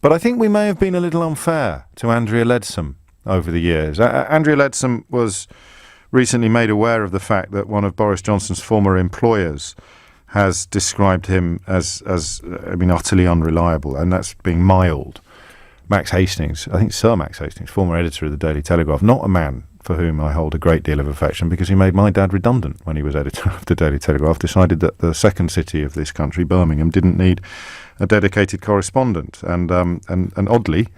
But I think we may have been a little unfair to Andrea Leadsom over the years. Andrea Leadsom was recently made aware of the fact that one of Boris Johnson's former employers has described him as utterly unreliable, and that's being mild. Max Hastings, I think Sir Max Hastings, former editor of the Daily Telegraph, not a man for whom I hold a great deal of affection because he made my dad redundant when he was editor of the Daily Telegraph, decided that the second city of this country, Birmingham, didn't need a dedicated correspondent. And oddly,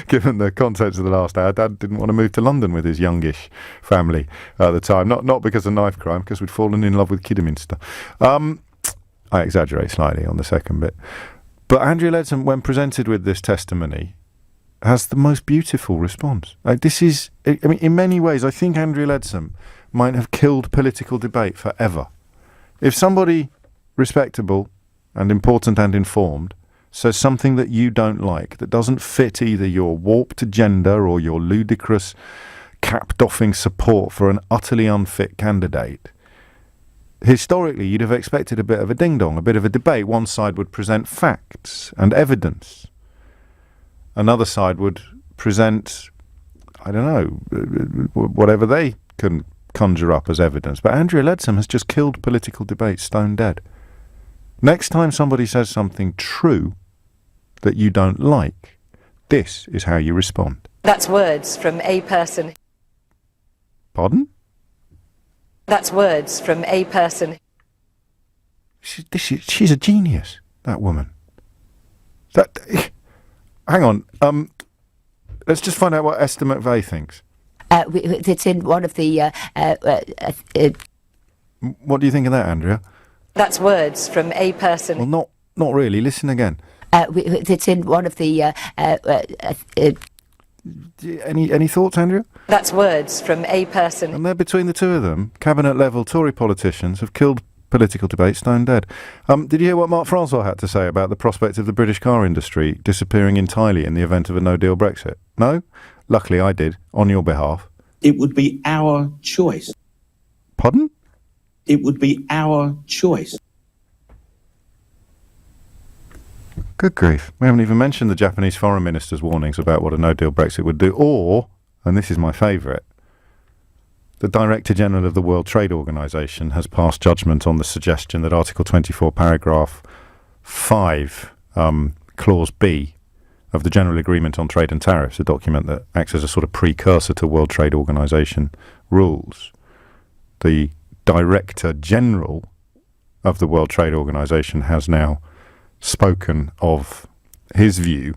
given the contents of the last hour, Dad didn't want to move to London with his youngish family at the time. Not because of knife crime, because we'd fallen in love with Kidderminster. I exaggerate slightly on the second bit. But Andrea Leadsom, when presented with this testimony, has the most beautiful response. In many ways, I think Andrea Leadsom might have killed political debate forever. If somebody respectable and important and informed says something that you don't like, that doesn't fit either your warped agenda or your ludicrous cap-doffing support for an utterly unfit candidate, historically, you'd have expected a bit of a ding-dong, a bit of a debate. One side would present facts and evidence. Another side would present, I don't know, whatever they can conjure up as evidence. But Andrea Leadsom has just killed political debate stone dead. Next time somebody says something true that you don't like, this is how you respond. That's words from a person. Pardon? That's words from a person. She's a genius, that woman. Hang on. Let's just find out what Esther McVey thinks. It's in one of the... What do you think of that, Andrea? That's words from a person. Well, not really. Listen again. It's in one of the... Any thoughts, Andrea? That's words from a person. And they're between the two of them. Cabinet-level Tory politicians have killed political debate stone dead. Did you hear what Mark Francois had to say about the prospect of the British car industry disappearing entirely in the event of a no-deal Brexit? No? Luckily I did, on your behalf. It would be our choice. Pardon? It would be our choice. Good grief. We haven't even mentioned the Japanese foreign minister's warnings about what a no-deal Brexit would do, or, and this is my favourite, the Director General of the World Trade Organization has passed judgment on the suggestion that Article 24, Paragraph 5, Clause B of the General Agreement on Trade and Tariffs, a document that acts as a sort of precursor to World Trade Organization rules. The Director General of the World Trade Organization has now spoken of his view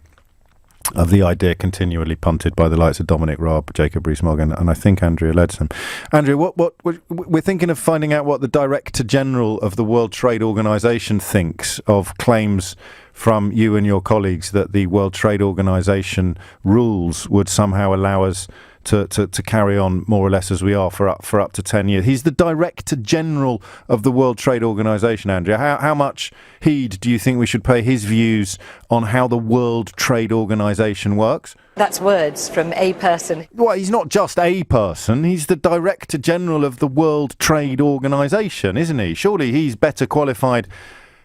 of the idea continually punted by the likes of Dominic Raab, Jacob Rees-Mogg, and I think Andrea Leadsom. Andrea, what we're thinking of finding out what the Director General of the World Trade Organization thinks of claims from you and your colleagues that the World Trade Organization rules would somehow allow us to carry on more or less as we are for up to 10 years. He's the Director General of the World Trade Organization, Andrea. How much heed do you think we should pay his views on how the World Trade Organization works? That's words from a person. Well, he's not just a person. He's the Director General of the World Trade Organization, isn't he? Surely he's better qualified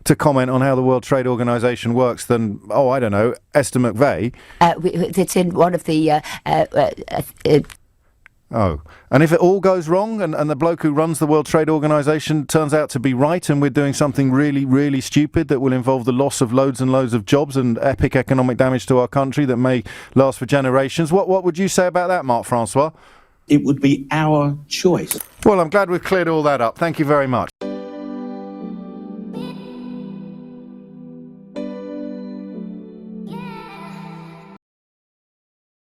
to comment on how the World Trade Organization works than, I don't know, Esther McVey. It's in one of the... and if it all goes wrong and the bloke who runs the World Trade Organization turns out to be right and we're doing something really, really stupid that will involve the loss of loads and loads of jobs and epic economic damage to our country that may last for generations, what would you say about that, Mark Francois? It would be our choice. Well, I'm glad we've cleared all that up. Thank you very much.